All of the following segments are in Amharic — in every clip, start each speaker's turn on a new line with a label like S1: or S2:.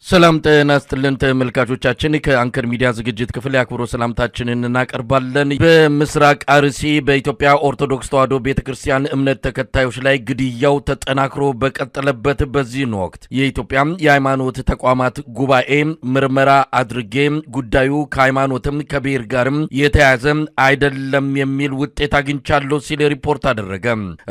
S1: ሰላም ጤና ይስጥልን ተመልካቾቻችን ከአንከር ሚዲያ ዝግጅት ክፍል ያክብሮ ሰላምታችንን እናቀርባለን። በምስራቅ አርሲ በኢትዮጵያ ኦርቶዶክስ ተዋሕዶ ቤተክርስቲያን እምነት ተከታዮች ላይ ግድያው ተጠናክሮ በቀጠለበት በዚህ ወቅት የኢትዮጵያ የሃይማኖት ተቋማት ጉባኤ ምርመራ አድርጌ ጉዳዩ ከሃይማኖትም ከብሔር ጋርም የተያያዘ አይደለም የሚል ውጤት አግኝቻለሁ ሲል ሪፖርት አደረገ።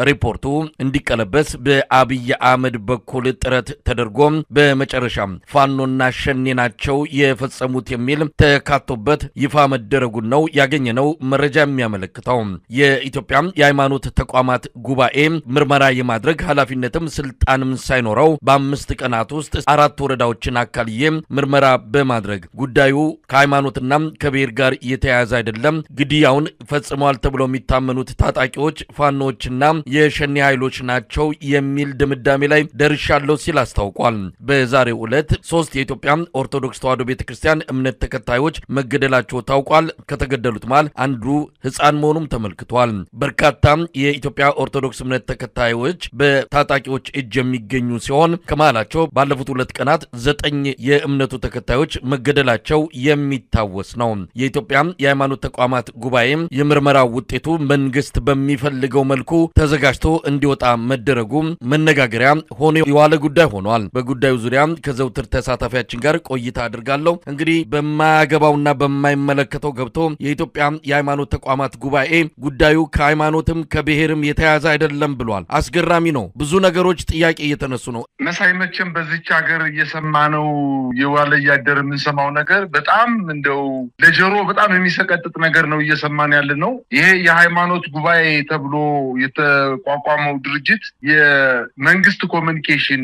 S1: ሪፖርቱ እንዲቀለበስ በአብይ አህመድ በኩል ጥረት ተደርጎ በመጨረሻ ፋኖና ሸኔ ናቸው የፈጸሙት የሚል ተካቶበት ይፋ መደረጉን ነው ያገኘነው መረጃ የሚያመለክተው። የኢትዮጵያ የሃይማኖት ተቋማት ጉባኤ ምርመራ የማድረግ ኃላፊነትም ስልጣንም ሳይኖረው በ5 ቀናት ውስጥ 4 ወረዳዎችን አካልዬ ምርመራ በማድረግ ጉዳዩ ከሃይማኖትና ከብሔር ጋር የተያያዘ አይደለም፣ ግድያውን ፈጽመዋል ተብሎ የሚታመኑት ታጣቂዎች ፋኖችና የሸኔ ኃይሎች ናቸው የሚል ድምዳሜ ላይ ደርሻለሁ ሲል አስታውቋል። በዛሬው ዕለት 3 የኢትዮጵያ ኦርቶዶክስ ተዋሕዶ ቤተክርስቲያን እምነት ተከታዮች መገደላቸው ታውቋል። ከተገደሉት መሃል አንዱ ሕፃን መሆኑም ተመልክቷል። በርካታ የኢትዮጵያ ኦርቶዶክስ እምነት ተከታዮች በታጣቂዎች እጅ የሚገኙ ሲሆን ከመሃላቸው ባለፉት 2 ቀናት 9 የእምነቱ ተከታዮች መገደላቸው የሚታወስ ነው። የኢትዮጵያ የሃይማኖት ተቋማት ጉባኤ የምርመራ ውጤቱ መንግስት በሚፈልገው መልኩ ተዘጋጅቶ እንዲወጣ መደረጉ መነጋገሪያ ሆኖ የዋለ ጉዳይ ሆኗል። በጉዳዩ ዙሪያ ከዘውትር ተሳታፊያችን ጋር ቆይታ አድርጋለሁ። እንግዲህ በማያገባውና በማይመለከተው ገብቶ የኢትዮጵያ የሃይማኖት ተቋማት ጉባኤ ጉዳዩ ከሃይማኖትም ከብሔርም የተያያዘ አይደለም ብሏል። አስገራሚ ነው። ብዙ ነገሮች ጥያቄ እየተነሱ ነው።
S2: መሳይ መቼም በዚች ሀገር እየሰማነው የዋለ ያደረ የምንሰማው ነገር በጣም እንደው ለጆሮ በጣም የሚሰቀጥጥ ነገር ነው እየሰማን ያለ ነው። ይሄ የሃይማኖት ጉባኤ ተብሎ የተቋቋመው ድርጅት የመንግስት ኮሚኒኬሽን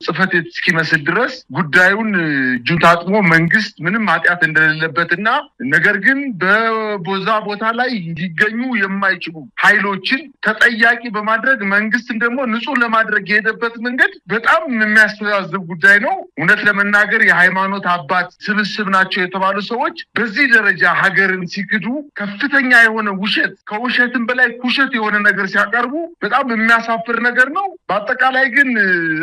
S2: ጽሕፈት ቤት እስኪመስል ድረስ ጉዳዩን እጁን ታጥሞ መንግስት ምንም ኃጢአት እንደሌለበትና ነገር ግን በቦዛ ቦታ ላይ ሊገኙ የማይችሉ ኃይሎችን ተጠያቂ በማድረግ መንግስትን ደግሞ ንጹህ ለማድረግ የሄደበት መንገድ በጣም የሚያስተዛዝብ ጉዳይ ነው። እውነት ለመናገር የሃይማኖት አባት ስብስብ ናቸው የተባሉ ሰዎች በዚህ ደረጃ ሀገርን ሲክዱ ከፍተኛ የሆነ ውሸት ከውሸትም በላይ ኩሸት የሆነ ነገር ሲያቀርቡ በጣም የሚያሳፍር ነገር ነው። በአጠቃላይ ግን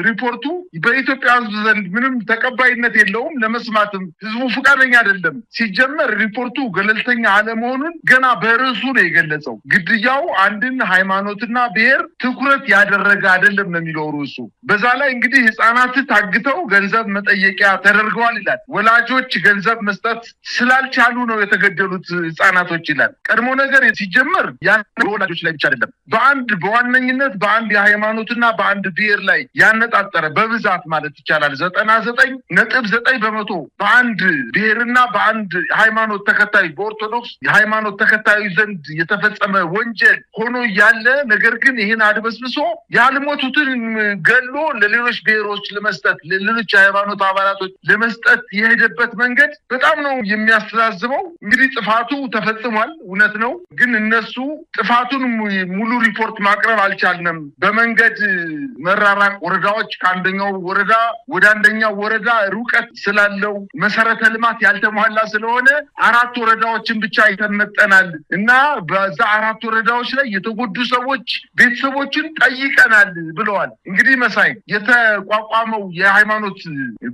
S2: ሪፖርቱ በኢትዮጵያ ሕዝብ ዘንድ ምንም ተቀባይነት የለውም። ለመስማትም ህዝቡ ፈቃደኛ አይደለም። ሲጀመር ሪፖርቱ ገለልተኛ አለመሆኑን ገና በርዕሱ ነው የገለጸው። ግድያው አንድን ሃይማኖትና ብሔር ትኩረት ያደረገ አይደለም ነው የሚለው ርዕሱ። በዛ ላይ እንግዲህ ህፃናት ታግተው ገንዘብ መጠየቂያ ተደርገዋል ይላል። ወላጆች ገንዘብ መስጠት ስላልቻሉ ነው የተገደሉት ህፃናቶች ይላል። ቀድሞ ነገር ሲጀመር ያን ወላጆች ላይ ብቻ አይደለም፣ በዋነኝነት በአንድ የሃይማኖትና በአንድ ብሔር ላይ ያነጣጠረ በብዛት ማለት ይቻላል 99.9% በአንድ ብሔርና በአንድ ሃይማኖት ተከታይ በኦርቶዶክስ ሃይማኖት ተከታዩ ዘንድ የተፈጸመ ወንጀል ሆኖ ያለ ነገር ግን ይህን አድበስብሶ ያልሞቱትን ገሎ ለሌሎች ብሔሮች ለመስጠት ለሌሎች ሃይማኖት አባላቶች ለመስጠት የሄደበት መንገድ በጣም ነው የሚያስተዛዝበው። እንግዲህ ጥፋቱ ተፈጽሟል፣ እውነት ነው። ግን እነሱ ጥፋቱን ሙሉ ሪፖርት ማቅረብ አልቻልንም። በመንገድ መራራቅ ወረዳዎች ከአንደኛው ወረዳ ወደ አንደኛው ወረዳ ሩቀት ስላለው መሰረተ ልማት ያልተሟላ ስለሆነ 4 ወረዳዎችን ብቻ ይተመጠናል እና በዛ 4 ወረዳዎች ላይ የተጎዱ ሰዎች ቤተሰቦችን ጠይቀናል ብለዋል። እንግዲህ መሳይ የተቋቋመው የሃይማኖት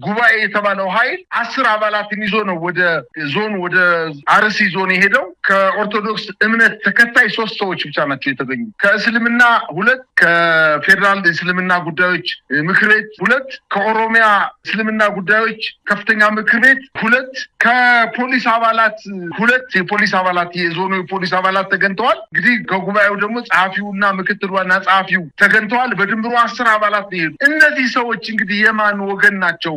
S2: ጉባኤ የተባለው ኃይል 10 አባላትን ይዞ ነው ወደ አርሲ ዞን የሄደው። ከኦርቶዶክስ እምነት ተከታይ 3 ሰዎች ብቻ ናቸው የተገኙ። ከእስልምና 2፣ ከፌዴራል እስልምና ጉዳዮች ምክር ቤት 2፣ ከኦሮሚያ እስልምና ጉዳዮች ከፍተኛ ምክር ቤት 2፣ ከፖሊስ አባላት 2 የፖሊስ አባላት የዞኑ የፖሊስ አባላት ተገኝተዋል። እንግዲህ ከጉባኤው ደግሞ ጸሐፊውና ምክትል ዋና ጸሐፊው ተገኝተዋል። በድምሩ 10 አባላት ነው። እነዚህ ሰዎች እንግዲህ የማን ወገን ናቸው?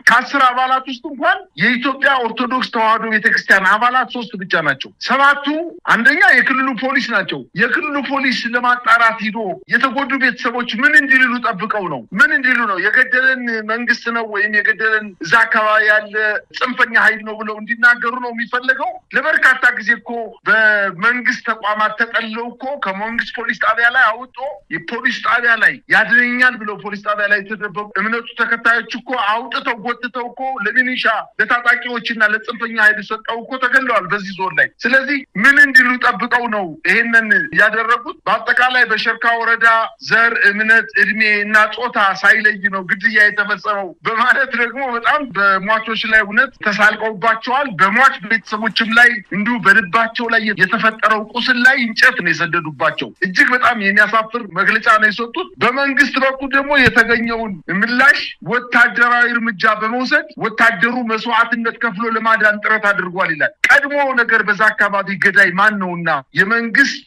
S2: ከ10 አባላት ውስጥ እንኳን የኢትዮጵያ ኦርቶዶክስ ተዋሕዶ ቤተክርስቲያን አባላት 3 ብቻ ናቸው። 7ቱ አንደኛ የክልሉ ፖሊስ ናቸው። የክልሉ ፖሊስ ለማጣራት ሂዶ የተጎዱ ቤተሰቦች ምን እንዲሉ ጠብቀው ነው? ምን እንዲሉ ነው? የገደለን መንግስት ነው ወይም የገደለን እዛ አካባቢ ያለ ጽንፈኛ ኃይል ነው ብለው እንዲናገሩ ነው የሚፈለገው? ለበርካታ ጊዜ እኮ በመንግስት ተቋማት ተጠልለው እኮ ከመንግስት ፖሊስ ጣቢያ ላይ አውጦ የፖሊስ ጣቢያ ላይ ያድነኛል ብለው ፖሊስ ጣቢያ ላይ የተደበቁ እምነቱ ተከታዮች እኮ አውጥተው ጎትተው እኮ ለሚኒሻ ለታጣቂዎችና ለጽንፈኛ ኃይል ሰጠው እኮ ተገለዋል በዚህ ዞን ላይ። ስለዚህ ምን እንዲሉ ጠብቀው ነው ይሄንን ያደረጉት? በአጠቃላይ በሸርካ ወረዳ ዘር፣ እምነት፣ እድሜ እና ጾታ ሳይለይ ነው ግድያ የተፈጸመው በማለት ደግሞ በጣም በሟቾች ላይ እውነት ተሳልቀውባቸዋል። በሟች ቤተሰቦችም ላይ እንዲሁ በልባቸው ላይ የተፈጠረው ቁስል ላይ እንጨት ነው የሰደዱባቸው። እጅግ በጣም የሚያሳፍር መግለጫ ነው የሰጡት። በመንግስት በኩል ደግሞ የተገኘውን ምላሽ ወታደራዊ እርምጃ በመውሰድ ወታደሩ መስዋዕትነት ከፍሎ ለማዳን ጥረት አድርጓል ይላል። ቀድሞ ነገር በዛ አካባቢ ገዳይ ማን ነውና የመንግስት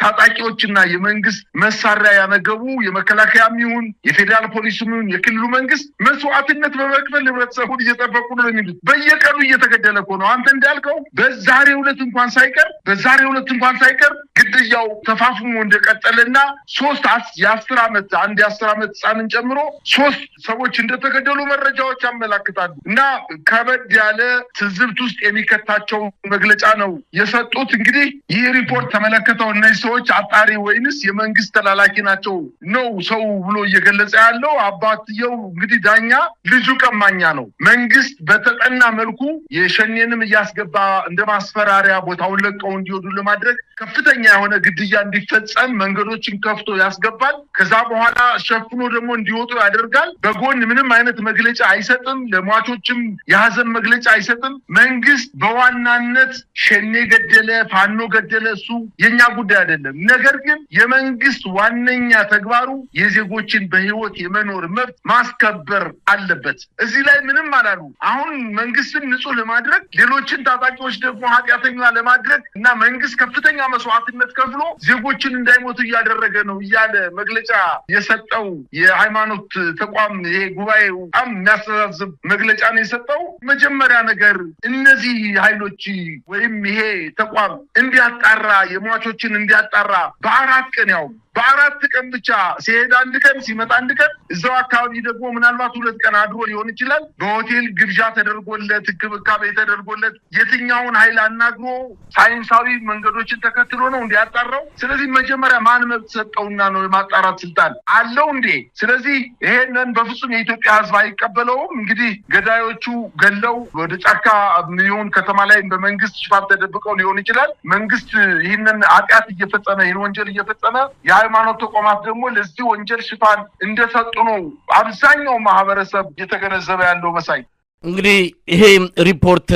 S2: ታጣቂዎችና የመንግስት መሳሪያ ያነገቡ የመከላከያም ይሁን የፌዴራል ፖሊስም ይሁን የክልሉ መንግስት መስዋዕትነት በመክፈል ህብረተሰቡን እየጠበቁ ነው የሚሉት። በየቀኑ እየተገደለ እኮ ነው። አንተ እንዳልከው በዛሬው ዕለት እንኳን ሳይቀር ግድያው ተፋፍሞ እንደቀጠለና የ10 ዓመት ህፃንን ጨምሮ 3 ሰዎች እንደተገደሉ መረጃዎች ያመላክታሉ። እና ከበድ ያለ ትዝብት ውስጥ የሚከታቸው መግለጫ ነው የሰጡት። እንግዲህ ይህ ሪፖርት ተመለከተው እነዚህ ሰዎች አጣሪ ወይንስ የመንግስት ተላላኪ ናቸው ነው ሰው ብሎ እየገለጸ ያለው። አባትየው እንግዲህ ዳኛ ልጁ ቀማኛ ነው። መንግስት በተጠና መልኩ የሸኔንም እያስገባ እንደ ማስፈራሪያ ቦታውን ለቀው እንዲወዱ ለማድረግ ከፍተኛ የሆነ ግድያ እንዲፈጸም መንገዶችን ከፍቶ ያስገባል። ከዛ በኋላ ሸፍኖ ደግሞ እንዲወጡ ያደርጋል። በጎን ምንም አይነት መግለጫ አይሰጥም። ለሟቾችም የሀዘን መግለጫ አይሰጥም። መንግስት በዋናነት ሸኔ ገደለ፣ ፋኖ ገደለ እሱ የኛ ጉዳይ አይደለም። ነገር ግን የመንግስት ዋነኛ ተግባሩ የዜጎችን በህይወት የመኖር መብት ማስከበር አለበት። እዚህ ላይ ምንም አላሉ። አሁን መንግስትን ንጹህ ለማድረግ ሌሎችን ታጣቂዎች ደግሞ ኃጢአተኛ ለማድረግ እና መንግስት ከፍተኛ መስዋዕትነት ከፍሎ ዜጎችን እንዳይሞቱ እያደረገ ነው እያለ መግለጫ የሰጠው የሃይማኖት ተቋም ይሄ ጉባኤው በጣም የሚያስተዛዝብ መግለጫ ነው የሰጠው። መጀመሪያ ነገር እነዚህ ኃይሎች ወይም ይሄ ተቋም እንዲያጣራ የሟቾችን እንዲያጣራ በ4 ቀን ብቻ ሲሄድ 1 ቀን ሲመጣ 1 ቀን እዛው አካባቢ ደግሞ ምናልባት 2 ቀን አድሮ ሊሆን ይችላል። በሆቴል ግብዣ ተደርጎለት እንክብካቤ ተደርጎለት የትኛውን ኃይል አናግሮ ሳይንሳዊ መንገዶችን ተከትሎ ነው እንዲያጣራው። ስለዚህ መጀመሪያ ማን መብት ሰጠውና ነው የማጣራት ስልጣን አለው እንዴ? ስለዚህ ይሄንን በፍጹም የኢትዮጵያ ሕዝብ አይቀበለውም። እንግዲህ ገዳዮቹ ገለው ወደ ጫካ ሚሊዮን ከተማ ላይ በመንግስት ሽፋን ተደብቀው ሊሆን ይችላል። መንግስት ይህንን ኃጢአት እየፈጸመ ይህን ወንጀል እየፈጸመ የሃይማኖት ተቋማት ደግሞ ለዚህ ወንጀል ሽፋን እንደሰጡ ነው አብዛኛው ማህበረሰብ እየተገነዘበ ያለው መሳይ።
S1: እንግዲህ ይሄ ሪፖርት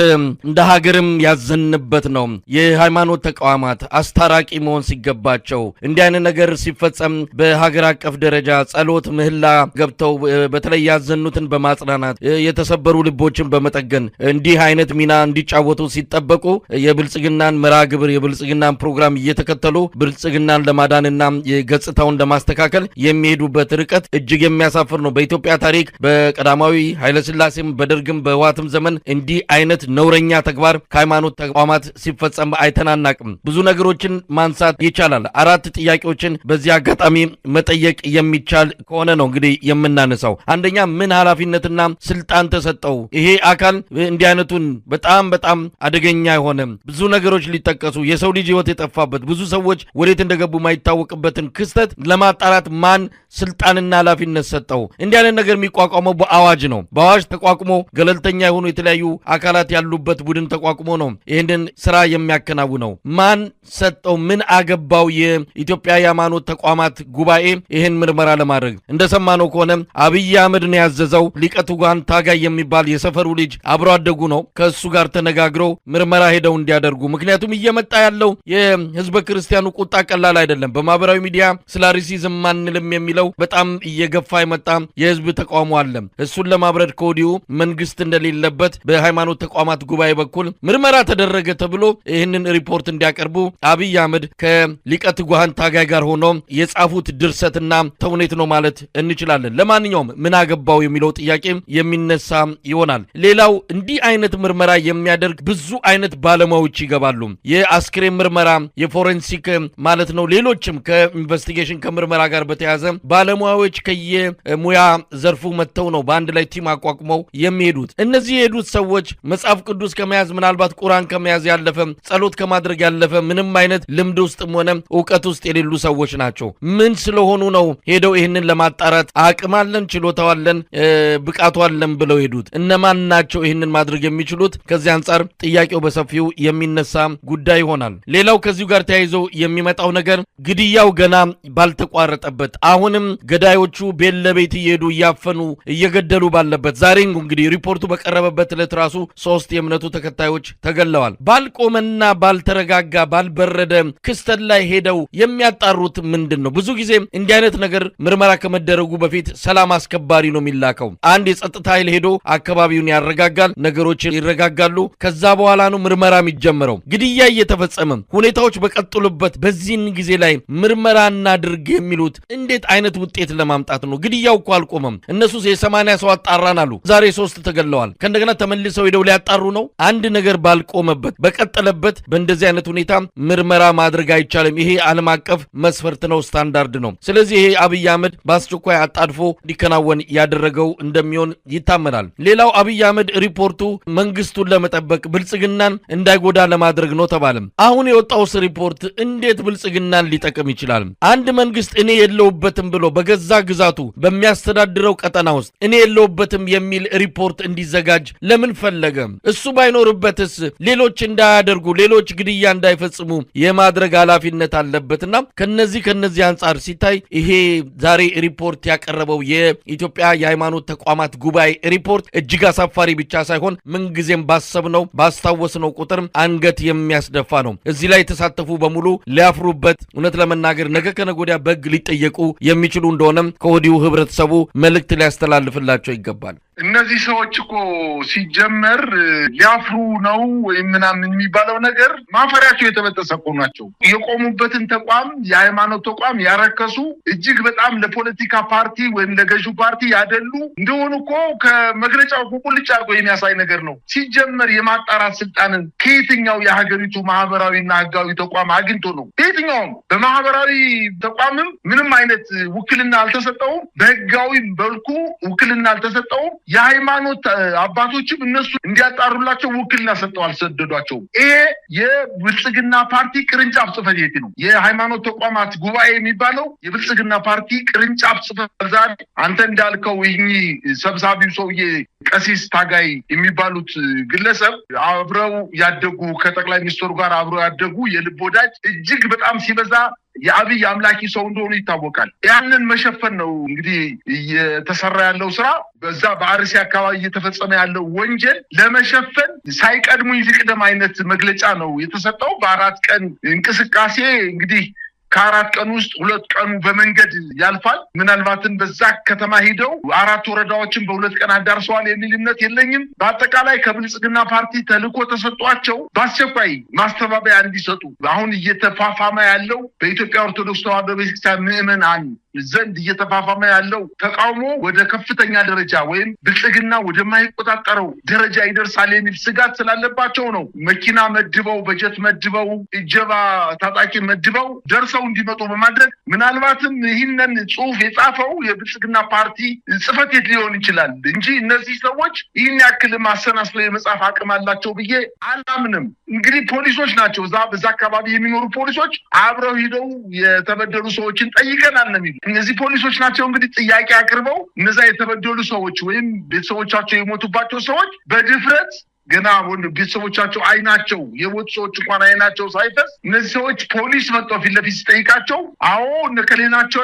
S1: እንደ ሀገርም ያዘንበት ነው። የሃይማኖት ተቋማት አስታራቂ መሆን ሲገባቸው እንዲህ አይነት ነገር ሲፈጸም በሀገር አቀፍ ደረጃ ጸሎት፣ ምህላ ገብተው በተለይ ያዘኑትን በማጽናናት የተሰበሩ ልቦችን በመጠገን እንዲህ አይነት ሚና እንዲጫወቱ ሲጠበቁ የብልጽግናን መርሃ ግብር የብልጽግናን ፕሮግራም እየተከተሉ ብልጽግናን ለማዳንና ገጽታውን ለማስተካከል የሚሄዱበት ርቀት እጅግ የሚያሳፍር ነው። በኢትዮጵያ ታሪክ በቀዳማዊ ኃይለሥላሴም በደርግም በህወሓትም ዘመን እንዲህ አይነት ነውረኛ ተግባር ከሃይማኖት ተቋማት ሲፈጸም አይተናናቅም። ብዙ ነገሮችን ማንሳት ይቻላል። 4 ጥያቄዎችን በዚህ አጋጣሚ መጠየቅ የሚቻል ከሆነ ነው እንግዲህ የምናነሳው። አንደኛ ምን ኃላፊነትና ስልጣን ተሰጠው? ይሄ አካል እንዲህ አይነቱን በጣም አደገኛ የሆነ ብዙ ነገሮች ሊጠቀሱ የሰው ልጅ ህይወት የጠፋበት ብዙ ሰዎች ወዴት እንደገቡ ማይታወቅበትን ክስተት ለማጣራት ማን ስልጣንና ኃላፊነት ሰጠው? እንዲህ አይነት ነገር የሚቋቋመው በአዋጅ ነው። በአዋጅ ተቋቁሞ ገለልተኛ የሆኑ የተለያዩ አካላት ያሉበት ቡድን ተቋቁሞ ነው ይህንን ስራ የሚያከናውነው። ማን ሰጠው? ምን አገባው? የኢትዮጵያ የሃይማኖት ተቋማት ጉባኤ ይህን ምርመራ ለማድረግ እንደሰማነው ከሆነ አብይ አህመድ ነው ያዘዘው። ሊቀ ትጉሃን ታጋይ የሚባል የሰፈሩ ልጅ አብሮ አደጉ ነው። ከእሱ ጋር ተነጋግረው ምርመራ ሄደው እንዲያደርጉ። ምክንያቱም እየመጣ ያለው የህዝበ ክርስቲያኑ ቁጣ ቀላል አይደለም። በማህበራዊ ሚዲያ ስለ አርሲ ዝም አንልም የሚለው በጣም እየገፋ የመጣ የህዝብ ተቃውሞ አለ። እሱን ለማብረድ ከወዲሁ መንግስት እንደሌለበት በሃይማኖት ተቋማት ጉባኤ በኩል ምርመራ ተደረገ ተብሎ ይህንን ሪፖርት እንዲያቀርቡ አብይ አህመድ ከሊቀ ትጉሃን ታጋይ ጋር ሆኖ የጻፉት ድርሰትና ተውኔት ነው ማለት እንችላለን። ለማንኛውም ምን አገባው የሚለው ጥያቄ የሚነሳ ይሆናል። ሌላው እንዲህ አይነት ምርመራ የሚያደርግ ብዙ አይነት ባለሙያዎች ይገባሉ። የአስክሬን ምርመራ፣ የፎሬንሲክ ማለት ነው። ሌሎችም ከኢንቨስቲጌሽን ከምርመራ ጋር በተያያዘ ባለሙያዎች ከየሙያ ዘርፉ መጥተው ነው በአንድ ላይ ቲም አቋቁመው የሚሄዱት። የሄዱት። እነዚህ የሄዱት ሰዎች መጽሐፍ ቅዱስ ከመያዝ ምናልባት ቁርአን ከመያዝ ያለፈ ጸሎት ከማድረግ ያለፈ ምንም አይነት ልምድ ውስጥም ሆነ ዕውቀት ውስጥ የሌሉ ሰዎች ናቸው። ምን ስለሆኑ ነው ሄደው ይህንን ለማጣራት አቅም አለን፣ ችሎታው አለን፣ ብቃቱ አለን ብለው ሄዱት? እነማን ናቸው ይህንን ማድረግ የሚችሉት? ከዚህ አንጻር ጥያቄው በሰፊው የሚነሳ ጉዳይ ይሆናል። ሌላው ከዚሁ ጋር ተያይዞ የሚመጣው ነገር ግድያው ገና ባልተቋረጠበት አሁንም ገዳዮቹ ቤት ለቤት እየሄዱ እያፈኑ እየገደሉ ባለበት ዛሬ እንግዲህ ሪፖርቱ በቀረበበት ዕለት ራሱ 3 የእምነቱ ተከታዮች ተገለዋል። ባልቆመና ባልተረጋጋ ባልበረደ ክስተት ላይ ሄደው የሚያጣሩት ምንድን ነው? ብዙ ጊዜ እንዲህ አይነት ነገር ምርመራ ከመደረጉ በፊት ሰላም አስከባሪ ነው የሚላከው። አንድ የጸጥታ ኃይል ሄዶ አካባቢውን ያረጋጋል፣ ነገሮች ይረጋጋሉ። ከዛ በኋላ ነው ምርመራ የሚጀምረው። ግድያ እየተፈጸመ ሁኔታዎች በቀጥሉበት በዚህን ጊዜ ላይ ምርመራ እናድርግ የሚሉት እንዴት አይነት ውጤት ለማምጣት ነው? ግድያው እኮ አልቆመም። እነሱ የ80 ሰው አጣራን አሉ። ዛሬ 3 ተገለዋል። ከእንደገና ተመልሰው ሄደው ሊያጣሩ ነው። አንድ ነገር ባልቆመበት በቀጠለበት በእንደዚህ አይነት ሁኔታ ምርመራ ማድረግ አይቻልም። ይሄ ዓለም አቀፍ መስፈርት ነው፣ ስታንዳርድ ነው። ስለዚህ ይሄ አብይ አህመድ በአስቸኳይ አጣድፎ እንዲከናወን ያደረገው እንደሚሆን ይታመናል። ሌላው አብይ አህመድ ሪፖርቱ መንግስቱን ለመጠበቅ ብልጽግናን እንዳይጎዳ ለማድረግ ነው ተባለም። አሁን የወጣውስ ሪፖርት እንዴት ብልጽግናን ሊጠቅም ይችላል? አንድ መንግስት እኔ የለውበትም ብሎ በገዛ ግዛቱ በሚያስተዳድረው ቀጠና ውስጥ እኔ የለውበትም የሚል ሪፖርት እንዲዘጋጅ ለምን ፈለገ? እሱ ባይኖርበትስ ሌሎች እንዳያደርጉ ሌሎች ግድያ እንዳይፈጽሙ የማድረግ ኃላፊነት አለበትና ከነዚህ አንጻር ሲታይ ይሄ ዛሬ ሪፖርት ያቀረበው የኢትዮጵያ የሃይማኖት ተቋማት ጉባኤ ሪፖርት እጅግ አሳፋሪ ብቻ ሳይሆን ምንጊዜም ባሰብነው ባስታወስነው ቁጥር አንገት የሚያስደፋ ነው። እዚህ ላይ የተሳተፉ በሙሉ ሊያፍሩበት፣ እውነት ለመናገር ነገ ከነገ ወዲያ በሕግ ሊጠየቁ የሚችሉ እንደሆነም ከወዲሁ ህብረተሰቡ መልእክት ሊያስተላልፍላቸው ይገባል።
S2: እነዚህ ሰዎች እኮ ሲጀመር ሊያፍሩ ነው ወይም ምናምን የሚባለው ነገር ማፈሪያቸው የተበጠሰ እኮ ናቸው። የቆሙበትን ተቋም የሃይማኖት ተቋም ያረከሱ እጅግ በጣም ለፖለቲካ ፓርቲ ወይም ለገዢው ፓርቲ ያደሉ እንደሆኑ እኮ ከመግለጫው ቁልጭ አድርጎ የሚያሳይ ነገር ነው። ሲጀመር የማጣራት ስልጣንን ከየትኛው የሀገሪቱ ማህበራዊና ህጋዊ ተቋም አግኝቶ ነው? ከየትኛውም በማህበራዊ ተቋምም ምንም አይነት ውክልና አልተሰጠውም። በህጋዊ መልኩ ውክልና አልተሰጠውም። የሃይማኖት አባቶችም እነሱ እንዲያጣሩላቸው ውክልና ሰጠው አልሰደዷቸውም። ይሄ የብልጽግና ፓርቲ ቅርንጫፍ ጽሕፈት ቤት ነው። የሃይማኖት ተቋማት ጉባኤ የሚባለው የብልጽግና ፓርቲ ቅርንጫፍ ጽሕፈት ዛሬ አንተ እንዳልከው ይህ ሰብሳቢው ሰውዬ ቀሲስ ታጋይ የሚባሉት ግለሰብ አብረው ያደጉ ከጠቅላይ ሚኒስትሩ ጋር አብረው ያደጉ የልብ ወዳጅ እጅግ በጣም ሲበዛ የአብይ አምላኪ ሰው እንደሆኑ ይታወቃል። ያንን መሸፈን ነው እንግዲህ እየተሰራ ያለው ስራ። በዛ በአርሲ አካባቢ እየተፈጸመ ያለው ወንጀል ለመሸፈን ሳይቀድሙኝ ልቅደም አይነት መግለጫ ነው የተሰጠው። በ4 ቀን እንቅስቃሴ እንግዲህ ከ4 ቀን ውስጥ 2 ቀኑ በመንገድ ያልፋል። ምናልባትም በዛ ከተማ ሄደው 4 ወረዳዎችን በ2 ቀን አዳርሰዋል የሚል እምነት የለኝም። በአጠቃላይ ከብልጽግና ፓርቲ ተልዕኮ ተሰጧቸው በአስቸኳይ ማስተባበያ እንዲሰጡ አሁን እየተፋፋመ ያለው በኢትዮጵያ ኦርቶዶክስ ተዋሕዶ ቤተክርስቲያን ምዕመናን ዘንድ እየተፋፋመ ያለው ተቃውሞ ወደ ከፍተኛ ደረጃ ወይም ብልጽግና ወደማይቆጣጠረው ደረጃ ይደርሳል የሚል ስጋት ስላለባቸው ነው መኪና መድበው በጀት መድበው እጀባ ታጣቂ መድበው ደርሰው እንዲመጡ በማድረግ ምናልባትም ይህንን ጽሑፍ የጻፈው የብልጽግና ፓርቲ ጽሕፈት ቤት ሊሆን ይችላል እንጂ እነዚህ ሰዎች ይህን ያክል ማሰናስለው የመጻፍ አቅም አላቸው ብዬ አላምንም። እንግዲህ ፖሊሶች ናቸው፣ በዛ አካባቢ የሚኖሩ ፖሊሶች አብረው ሂደው የተበደሉ ሰዎችን ጠይቀናል ነው የሚሉ እነዚህ ፖሊሶች ናቸው። እንግዲህ ጥያቄ አቅርበው እነዛ የተበደሉ ሰዎች ወይም ቤተሰቦቻቸው የሞቱባቸው ሰዎች በድፍረት ገና ቤተሰቦቻቸው አይናቸው የሞቱ ሰዎች እንኳን አይናቸው ሳይፈስ እነዚህ ሰዎች ፖሊስ መጥተው ፊት ለፊት ሲጠይቃቸው አዎ እነከሌናቸው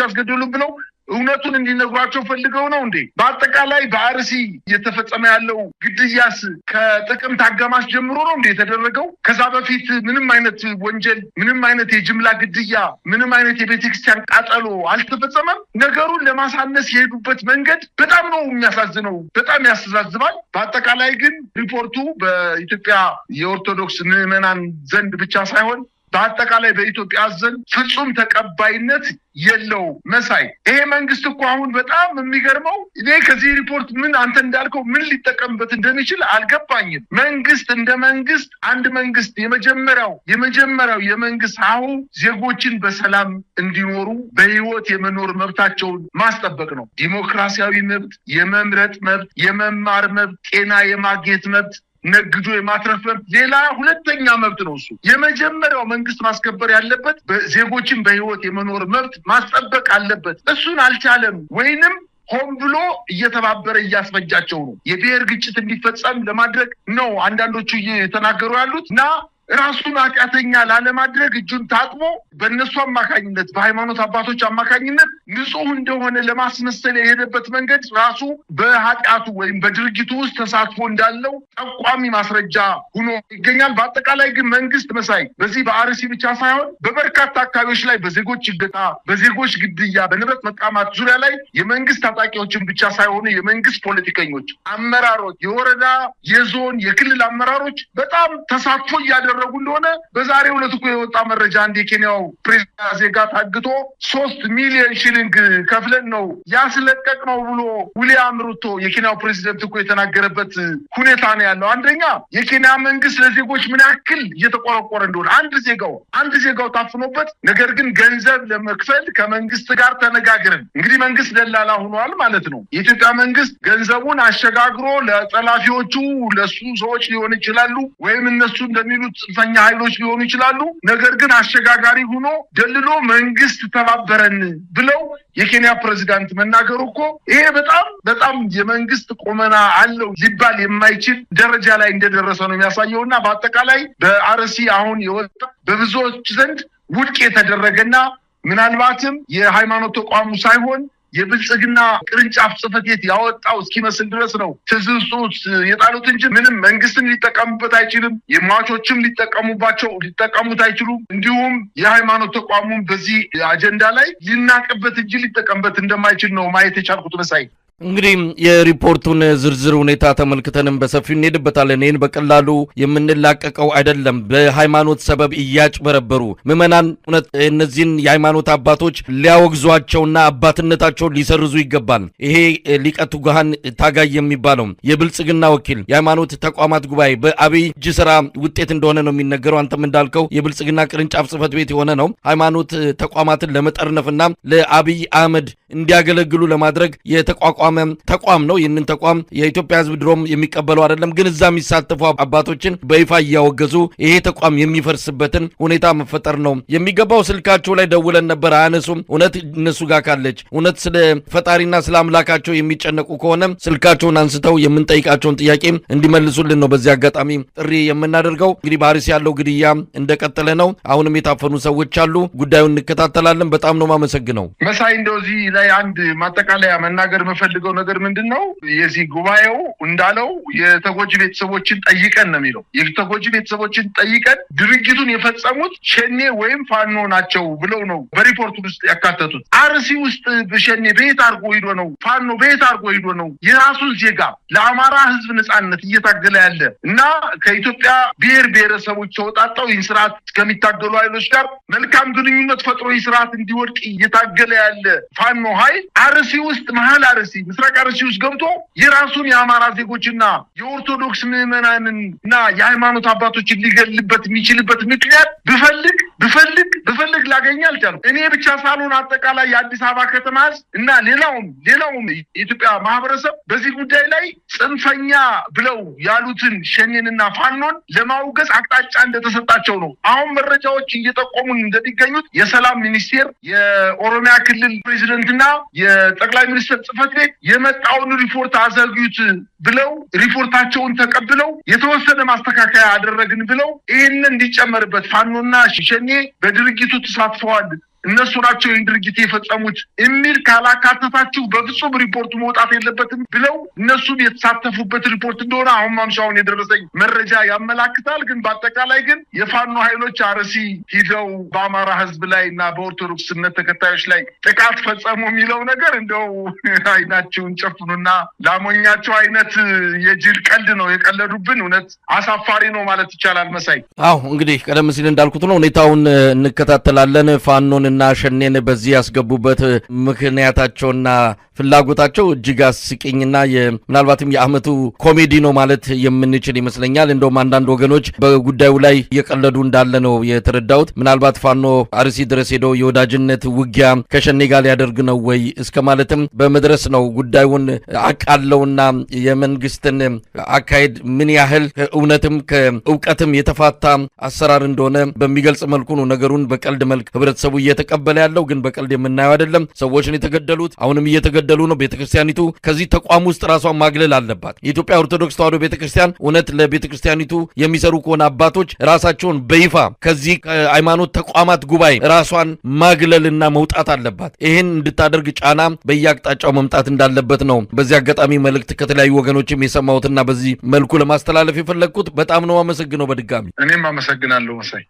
S2: ያስገደሉን ብለው እውነቱን እንዲነግሯቸው ፈልገው ነው እንዴ? በአጠቃላይ በአርሲ እየተፈጸመ ያለው ግድያስ ከጥቅምት አጋማሽ ጀምሮ ነው እንዴ የተደረገው? ከዛ በፊት ምንም አይነት ወንጀል፣ ምንም አይነት የጅምላ ግድያ፣ ምንም አይነት የቤተክርስቲያን ቃጠሎ አልተፈጸመም። ነገሩን ለማሳነስ የሄዱበት መንገድ በጣም ነው የሚያሳዝነው፣ በጣም ያስተዛዝባል። በአጠቃላይ ግን ሪፖርቱ በኢትዮጵያ የኦርቶዶክስ ምዕመናን ዘንድ ብቻ ሳይሆን በአጠቃላይ በኢትዮጵያ ዘንድ ፍጹም ተቀባይነት የለው። መሳይ ይሄ መንግስት እኮ አሁን በጣም የሚገርመው እኔ ከዚህ ሪፖርት ምን አንተ እንዳልከው ምን ሊጠቀምበት እንደሚችል አልገባኝም። መንግስት እንደ መንግስት አንድ መንግስት የመጀመሪያው የመንግስት ዜጎችን በሰላም እንዲኖሩ በህይወት የመኖር መብታቸውን ማስጠበቅ ነው። ዲሞክራሲያዊ መብት፣ የመምረጥ መብት፣ የመማር መብት፣ ጤና የማግኘት መብት፣ ነግዶ የማትረፍ መብት ሌላ ሁለተኛ መብት ነው። እሱ የመጀመሪያው መንግስት ማስከበር ያለበት ዜጎችን በህይወት የመኖር መብት ማስጠበቅ አለበት። እሱን አልቻለም ወይንም ሆን ብሎ እየተባበረ እያስፈጃቸው ነው። የብሔር ግጭት እንዲፈጸም ለማድረግ ነው አንዳንዶቹ እየተናገሩ ያሉት እና ራሱን ኃጢአተኛ ላለማድረግ እጁን ታጥቦ በእነሱ አማካኝነት በሃይማኖት አባቶች አማካኝነት ንጹህ እንደሆነ ለማስመሰል የሄደበት መንገድ ራሱ በኃጢአቱ ወይም በድርጊቱ ውስጥ ተሳትፎ እንዳለው ጠቋሚ ማስረጃ ሆኖ ይገኛል። በአጠቃላይ ግን መንግስት መሳይ በዚህ በአርሲ ብቻ ሳይሆን በበርካታ አካባቢዎች ላይ በዜጎች እገታ፣ በዜጎች ግድያ፣ በንብረት መቃማት ዙሪያ ላይ የመንግስት ታጣቂዎችን ብቻ ሳይሆኑ የመንግስት ፖለቲከኞች፣ አመራሮች፣ የወረዳ፣ የዞን፣ የክልል አመራሮች በጣም ተሳትፎ እያደረጉ እንደሆነ በዛሬው ዕለት እኮ የወጣ መረጃ አንድ የኬንያው ፕሬዝዳንት ዜጋ ታግቶ 3 ሚሊዮን ሽሊንግ ከፍለን ነው ያስለቀቅነው ብሎ ዊሊያም ሩቶ የኬንያው ፕሬዝዳንት እኮ የተናገረበት ሁኔታ ነው ያለው። አንደኛ የኬንያ መንግስት ለዜጎች ምን ያክል እየተቆረቆረ እንደሆነ አንድ ዜጋው ታፍኖበት፣ ነገር ግን ገንዘብ ለመክፈል ከመንግስት ጋር ተነጋግረን እንግዲህ መንግስት ደላላ ሆኗል ማለት ነው። የኢትዮጵያ መንግስት ገንዘቡን አሸጋግሮ ለጠላፊዎቹ ለሱ ሰዎች ሊሆን ይችላሉ ወይም እነሱ እንደሚሉት ጽንፈኛ ኃይሎች ሊሆኑ ይችላሉ። ነገር ግን አሸጋጋሪ ሆኖ ደልሎ መንግስት ተባበረን ብለው የኬንያ ፕሬዝዳንት መናገሩ እኮ ይሄ በጣም የመንግስት ቁመና አለው ሊባል የማይችል ደረጃ ላይ እንደደረሰ ነው የሚያሳየውና በአጠቃላይ በአርሲ አሁን የወጣ በብዙዎች ዘንድ ውድቅ የተደረገና ምናልባትም የሃይማኖት ተቋሙ ሳይሆን የብልጽግና ቅርንጫፍ ጽሕፈት ቤት ያወጣው እስኪመስል ድረስ ነው ትዝብት የጣሉት እንጂ ምንም መንግስትን ሊጠቀሙበት አይችልም። የሟቾችም ሊጠቀሙት አይችሉም። እንዲሁም የሃይማኖት ተቋሙም በዚህ አጀንዳ ላይ ሊናቅበት እንጂ ሊጠቀምበት እንደማይችል ነው ማየት የቻልኩት መሳይ።
S1: እንግዲህ የሪፖርቱን ዝርዝር ሁኔታ ተመልክተንም በሰፊው እንሄድበታለን። ይህን በቀላሉ የምንላቀቀው አይደለም። በሃይማኖት ሰበብ እያጭበረበሩ ምዕመናን እውነት እነዚህን የሃይማኖት አባቶች ሊያወግዟቸውና አባትነታቸውን ሊሰርዙ ይገባል። ይሄ ሊቀ ትጉሃን ታጋይ የሚባለው የብልጽግና ወኪል የሃይማኖት ተቋማት ጉባኤ በአብይ እጅ ስራ ውጤት እንደሆነ ነው የሚነገረው። አንተም እንዳልከው የብልጽግና ቅርንጫፍ ጽሕፈት ቤት የሆነ ነው። ሃይማኖት ተቋማትን ለመጠርነፍና ለአብይ አህመድ እንዲያገለግሉ ለማድረግ የተቋቋመ ተቋም ነው። ይህንን ተቋም የኢትዮጵያ ሕዝብ ድሮም የሚቀበለው አይደለም። ግን እዛ የሚሳተፉ አባቶችን በይፋ እያወገዙ ይሄ ተቋም የሚፈርስበትን ሁኔታ መፈጠር ነው የሚገባው። ስልካቸው ላይ ደውለን ነበር፣ አያነሱም። እውነት እነሱ ጋር ካለች እውነት ስለ ፈጣሪና ስለ አምላካቸው የሚጨነቁ ከሆነ ስልካቸውን አንስተው የምንጠይቃቸውን ጥያቄ እንዲመልሱልን ነው በዚህ አጋጣሚ ጥሪ የምናደርገው። እንግዲህ በአርሲ ያለው ግድያ እንደቀጠለ ነው። አሁንም የታፈኑ ሰዎች አሉ። ጉዳዩን እንከታተላለን። በጣም ነው ማመሰግነው
S2: መሳይ። እንደዚህ ላይ አንድ ማጠቃለያ መናገር መፈልገው ነገር ምንድነው? የዚህ ጉባኤው እንዳለው የተጎጂ ቤተሰቦችን ጠይቀን ነው የሚለው። የተጎጂ ቤተሰቦችን ጠይቀን ድርጊቱን የፈጸሙት ሸኔ ወይም ፋኖ ናቸው ብለው ነው በሪፖርቱ ውስጥ ያካተቱት። አርሲ ውስጥ በሸኔ ቤት አርጎ ሄዶ ነው ፋኖ ቤት አርጎ ሄዶ ነው የራሱን ዜጋ ለአማራ ህዝብ ነጻነት እየታገለ ያለ እና ከኢትዮጵያ ብሔር ብሔረሰቦች ተወጣጣው ይህን ስርዓት ከሚታገሉ ኃይሎች ጋር መልካም ግንኙነት ፈጥሮ ይህ ስርዓት እንዲወድቅ እየታገለ ያለ ፋኖ ኃይል አርሲ ውስጥ መሀል አርሲ ምስራቅ አርሲ ውስጥ ገብቶ የራሱን የአማራ ዜጎችና የኦርቶዶክስ ምዕመናንን እና የሃይማኖት አባቶችን ሊገልበት የሚችልበት ምክንያት ብፈልግ ላገኝ አልቻልኩም። እኔ ብቻ ሳልሆን አጠቃላይ የአዲስ አበባ ከተማ ህዝብ እና ሌላውም የኢትዮጵያ ማህበረሰብ በዚህ ጉዳይ ላይ ጽንፈኛ ብለው ያሉትን ሸኔንና ፋኖን ለማውገዝ አቅጣጫ እንደተሰጣቸው ነው አሁን መረጃዎች እየጠቆሙን እንደሚገኙት። የሰላም ሚኒስቴር፣ የኦሮሚያ ክልል ፕሬዚደንትና የጠቅላይ ሚኒስትር ጽሕፈት ቤት የመጣውን ሪፖርት አዘግዩት ብለው ሪፖርታቸውን ተቀብለው የተወሰነ ማስተካከያ አደረግን ብለው ይህንን እንዲጨመርበት ፋኖና ሸኔ በድርጊቱ ተሳትፈዋል እነሱ ናቸው ይህን ድርጊት የፈጸሙት የሚል ካላካተታችሁ በፍጹም ሪፖርቱ መውጣት የለበትም ብለው እነሱም የተሳተፉበት ሪፖርት እንደሆነ አሁን ማምሻውን የደረሰኝ መረጃ ያመላክታል። ግን በአጠቃላይ ግን የፋኖ ኃይሎች አርሲ ሂደው በአማራ ህዝብ ላይ እና በኦርቶዶክስ እምነት ተከታዮች ላይ ጥቃት ፈጸሙ የሚለው ነገር እንደው አይናቸውን ጨፍኑና ላሞኛቸው አይነት የጅል ቀልድ ነው የቀለዱብን። እውነት አሳፋሪ ነው ማለት ይቻላል። መሳይ
S1: እንግዲህ ቀደም ሲል እንዳልኩት ነው ሁኔታውን እንከታተላለን። ፋኖንና ሸኔን በዚህ ያስገቡበት ምክንያታቸውና ፍላጎታቸው እጅግ አስቂኝና ምናልባትም የአመቱ ኮሜዲ ነው ማለት የምንችል ይመስለኛል። እንደውም አንዳንድ ወገኖች በጉዳዩ ላይ እየቀለዱ እንዳለ ነው የተረዳሁት። ምናልባት ፋኖ አርሲ ድረስ ሄዶ የወዳጅነት ውጊያ ከሸኔ ጋር ሊያደርግ ነው ወይ እስከ ማለትም በመድረስ ነው ጉዳዩን አቃለውና የመንግስትን አካሄድ ምን ያህል እውነትም ከእውቀትም የተፋታ አሰራር እንደሆነ በሚገልጽ መልኩ ነው ነገሩን በቀልድ መልክ ህብረተሰቡ እየተቀበለ ያለው። ግን በቀልድ የምናየው አይደለም። ሰዎችን የተገደሉት አሁንም እየተገደሉ ነው። ቤተክርስቲያኒቱ ከዚህ ተቋም ውስጥ ራሷን ማግለል አለባት። የኢትዮጵያ ኦርቶዶክስ ተዋሕዶ ቤተክርስቲያን እውነት ለቤተክርስቲያኒቱ የሚሰሩ ከሆነ አባቶች ራሳቸውን በይፋ ከዚህ ሃይማኖት ተቋማት ጉባኤ ራሷን ማግለልና መውጣት አለባት። ይህን እንድታደርግ ጫና በየአቅጣጫው መምጣት እንዳለበት ነው በዚህ አጋጣሚ መልእክት ከተለያዩ ወገኖችም የሰማሁትና በዚህ መልኩ ለማስተላለፍ የፈለግኩት። በጣም ነው አመሰግነው። በድጋሚ
S2: እኔም አመሰግናለሁ መሳይ።